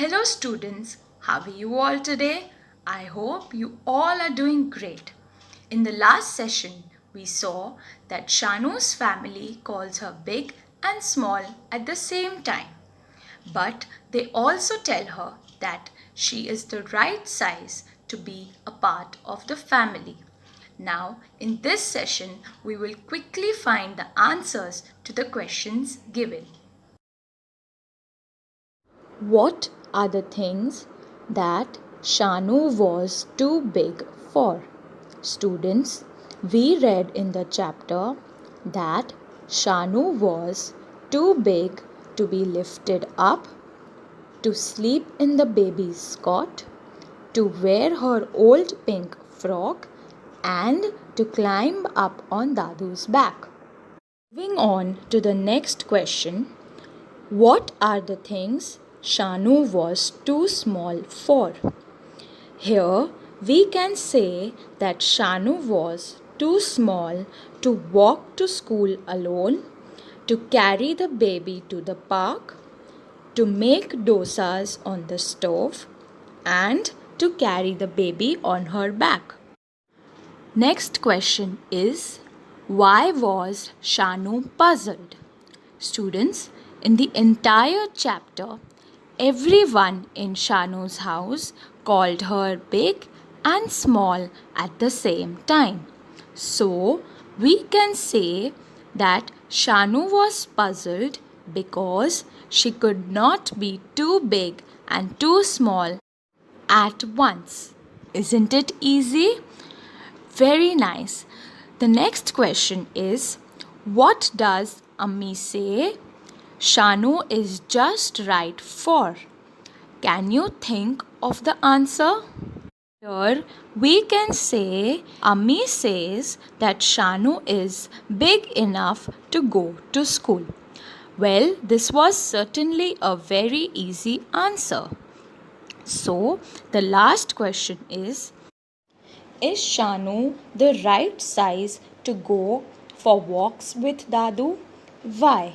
Hello students, how are you all today? I hope you all are doing great. In the last session, we saw that Shanu's family calls her big and small at the same time. But they also tell her that she is the right size to be a part of the family. Now, in this session, we will quickly find the answers to the questions given. What are the things that Shanu was too big for? Students, we read in the chapter that Shanu was too big to be lifted up, to sleep in the baby's cot, to wear her old pink frock, and to climb up on Dadu's back. Moving on to the next question. What are the things Shanu was too small for? Here we can say that Shanu was too small to walk to school alone, to carry the baby to the park, to make dosas on the stove, and to carry the baby on her back. Next question is, why was Shanu puzzled? Students, in the entire chapter, everyone in Shanu's house called her big and small at the same time. So, we can say that Shanu was puzzled because she could not be too big and too small at once. Isn't it easy? Very nice. The next question is, what does Ammi say Shanu is just right for? Can you think of the answer? Here we can say Ammi says that Shanu is big enough to go to school. Well, this was certainly a very easy answer. So, the last question is Shanu the right size to go for walks with Dadu? Why?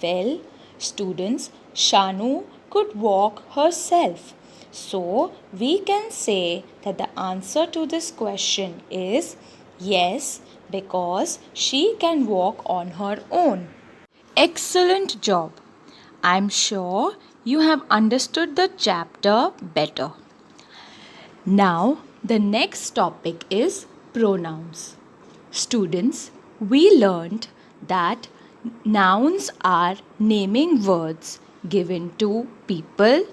Well, students, Shanu could walk herself. So, we can say that the answer to this question is yes, because she can walk on her own. Excellent job. I'm sure you have understood the chapter better. Now, the next topic is pronouns. Students, we learned that nouns are naming words given to people,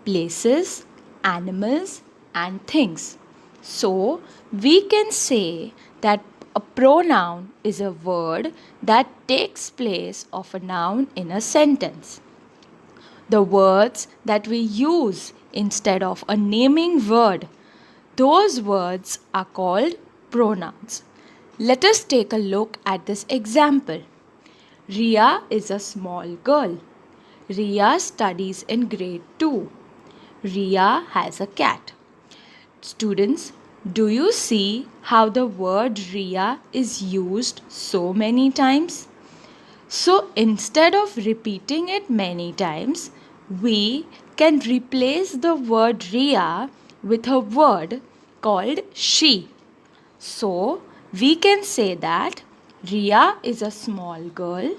places, animals, and things. So, we can say that a pronoun is a word that takes place of a noun in a sentence. The words that we use instead of a naming word, those words are called pronouns. Let us take a look at this example. Ria is a small girl. Ria studies in grade 2. Ria has a cat. Students, do you see how the word Ria is used so many times? So instead of repeating it many times, we can replace the word Ria with a word called she. So we can say that Ria is a small girl.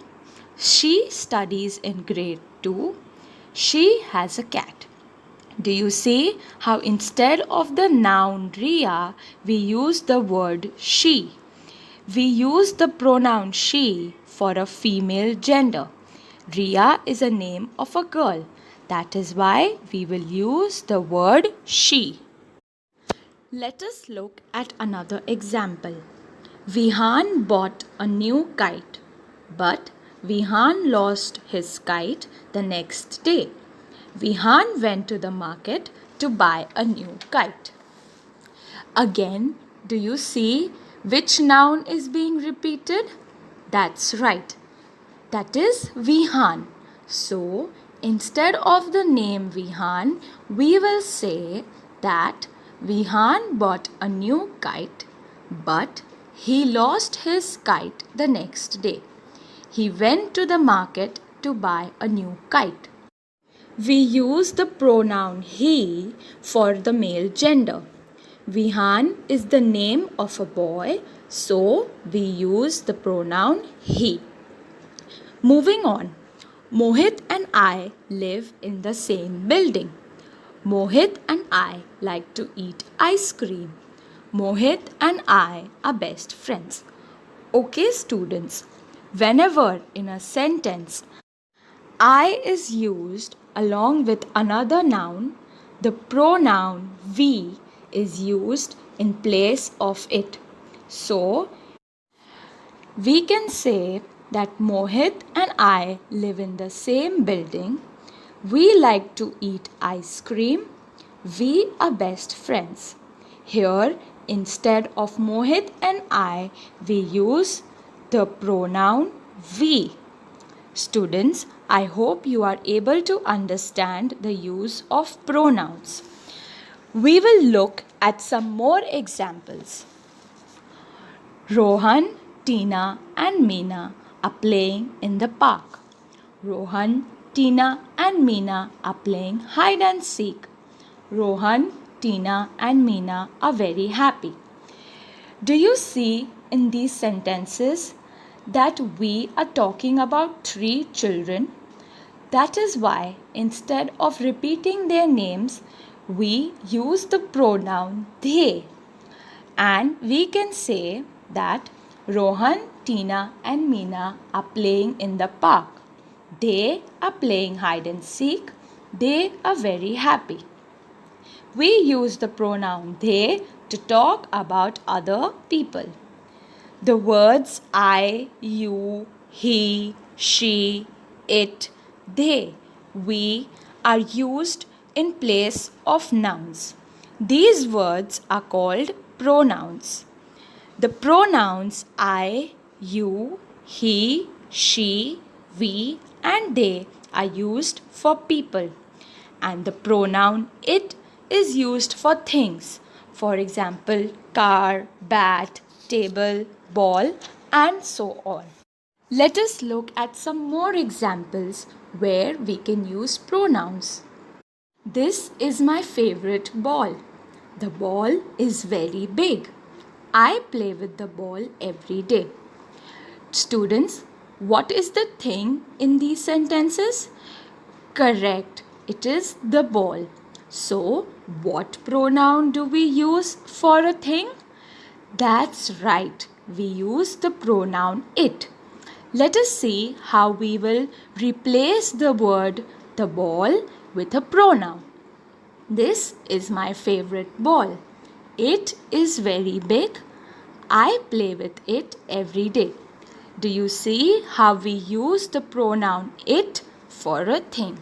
She studies in grade 2. She has a cat. Do you see how instead of the noun Ria, we use the word she? We use the pronoun she for a female gender. Ria is a name of a girl. That is why we will use the word she. Let us look at another example. Vihan bought a new kite, but Vihan lost his kite the next day. Vihan went to the market to buy a new kite. Again, do you see which noun is being repeated? That's right. That is Vihan. So, instead of the name Vihan, we will say that Vihan bought a new kite, but he lost his kite the next day. He went to the market to buy a new kite. We use the pronoun he for the male gender. Vihan is the name of a boy, so we use the pronoun he. Moving on, Mohit and I live in the same building. Mohit and I like to eat ice cream. Mohit and I are best friends. Okay, students, whenever in a sentence I is used along with another noun, the pronoun we is used in place of it. So, we can say that Mohit and I live in the same building. We like to eat ice cream. We are best friends. Here, instead of Mohit and I, we use the pronoun we. Students, I hope you are able to understand the use of pronouns. We will look at some more examples. Rohan, Tina and Meena are playing in the park. Rohan, Tina and Meena are playing hide and seek. Rohan, Tina and Meena are very happy. Do you see in these sentences that we are talking about 3 children? That is why instead of repeating their names, we use the pronoun they. And we can say that Rohan, Tina and Meena are playing in the park. They are playing hide and seek. They are very happy. We use the pronoun they to talk about other people. The words I, you, he, she, it, they, we are used in place of nouns. These words are called pronouns. The pronouns I, you, he, she, we and they are used for people. And the pronoun it is used for things. For example, car, bat, table, ball and so on. Let us look at some more examples where we can use pronouns. This is my favorite ball. The ball is very big. I play with the ball every day. Students, what is the thing in these sentences? Correct, it is the ball. So, what pronoun do we use for a thing? That's right, we use the pronoun it. Let us see how we will replace the word the ball with a pronoun. This is my favorite ball. It is very big. I play with it every day. Do you see how we use the pronoun it for a thing?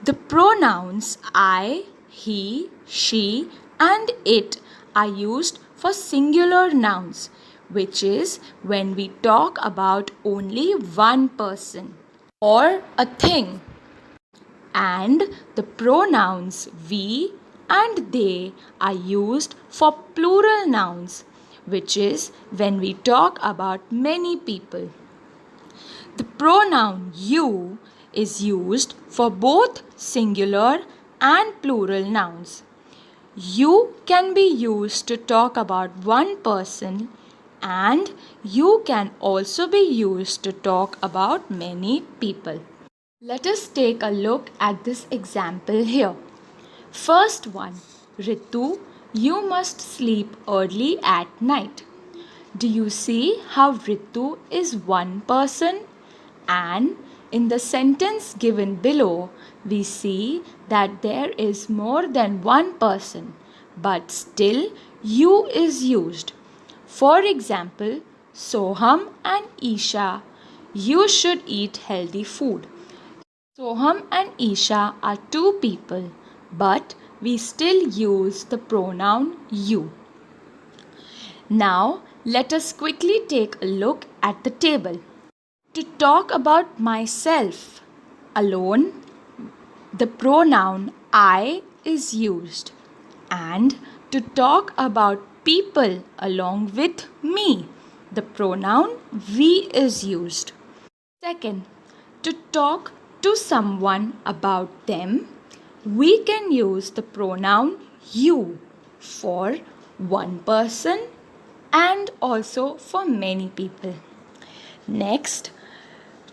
The pronouns I, he, she and it are used for singular nouns, which is when we talk about only one person or a thing. And the pronouns we and they are used for plural nouns, which is when we talk about many people. The pronoun you is used for both singular and plural nouns. You can be used to talk about one person and you can also be used to talk about many people. Let us take a look at this example here. First one, Ritu, you must sleep early at night. Do you see how Ritu is one person? And in the sentence given below, we see that there is more than one person, but still you is used. For example, Soham and Isha, you should eat healthy food. Soham and Isha are 2 people, but we still use the pronoun you. Now, let us quickly take a look at the table. To talk about myself alone, the pronoun I is used. And to talk about people along with me, the pronoun we is used. Second, to talk to someone about them, we can use the pronoun you for one person and also for many people. Next,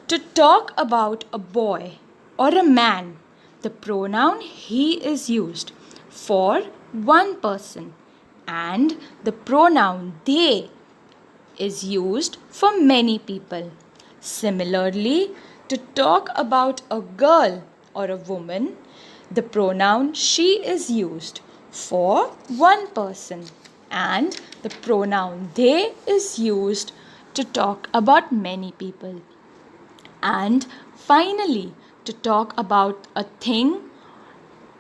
to talk about a boy or a man, the pronoun he is used for one person and the pronoun they is used for many people. Similarly, to talk about a girl or a woman, the pronoun she is used for one person and the pronoun they is used to talk about many people. And finally, to talk about a thing,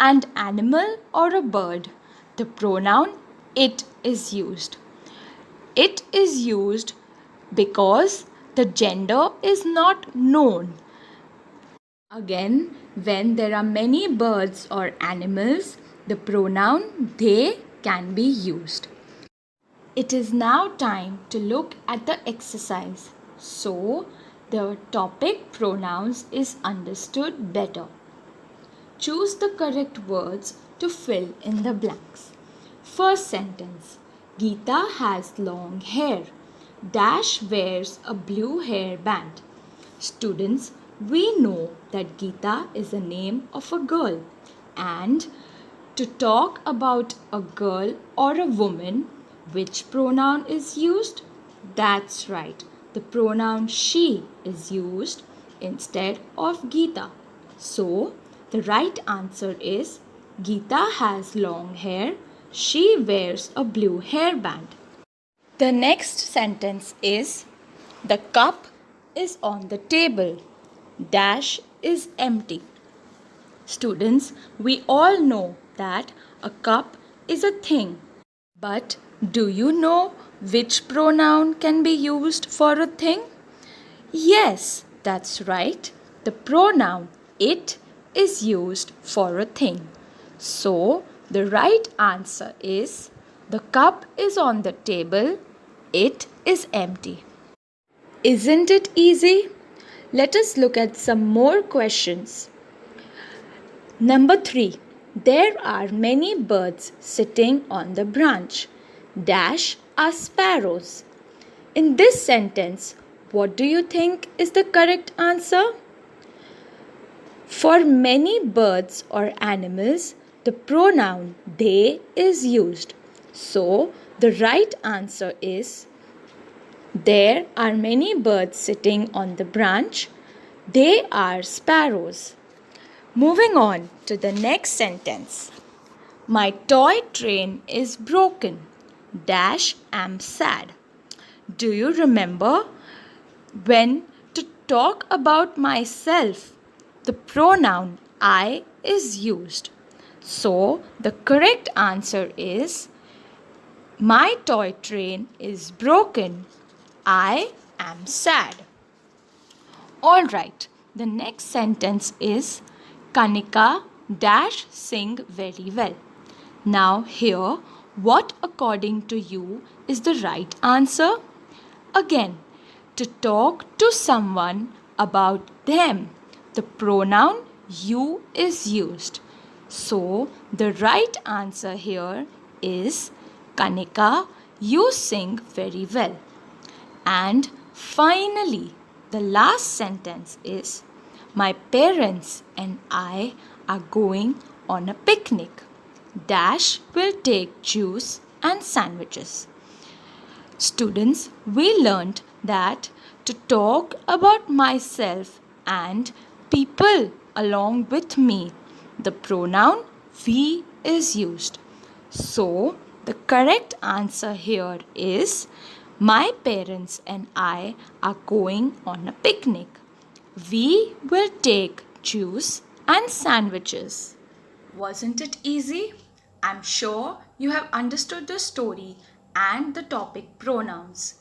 an animal or a bird, the pronoun it is used. It is used because the gender is not known. Again, when there are many birds or animals, the pronoun they can be used. It is now time to look at the exercise. So, the topic pronouns is understood better. Choose the correct words to fill in the blanks. First sentence. Geeta has long hair. Dash wears a blue hairband. Students, we know that Geeta is the name of a girl. And to talk about a girl or a woman, which pronoun is used? That's right. The pronoun she is used instead of Geeta. So, the right answer is Geeta has long hair. She wears a blue hairband. The next sentence is the cup is on the table. Dash is empty. Students, we all know that a cup is a thing. But do you know which pronoun can be used for a thing? Yes, that's right. The pronoun it is used for a thing. So, the right answer is the cup is on the table, it is empty. Isn't it easy? Let us look at some more questions. Number 3. There are many birds sitting on the branch. Dash are sparrows. In this sentence, what do you think is the correct answer? For many birds or animals, the pronoun they is used. So, the right answer is there are many birds sitting on the branch. They are sparrows. Moving on to the next sentence. My toy train is broken. Dash am sad. Do you remember when to talk about myself, the pronoun I is used? So, the correct answer is my toy train is broken. I am sad. Alright, the next sentence is Kanika dash sing very well. Now here, what according to you is the right answer? Again, to talk to someone about them, the pronoun you is used. So, the right answer here is Kanika, you sing very well. And finally, the last sentence is my parents and I are going on a picnic. Dash will take juice and sandwiches. Students, we learned that to talk about myself and people along with me, the pronoun we is used. So, the correct answer here is my parents and I are going on a picnic. We will take juice and sandwiches. Wasn't it easy? I'm sure you have understood the story and the topic pronouns.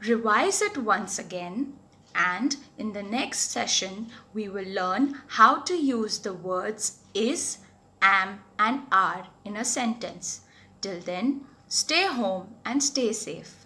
Revise it once again, and in the next session, we will learn how to use the words is, am, and are in a sentence. Till then, stay home and stay safe.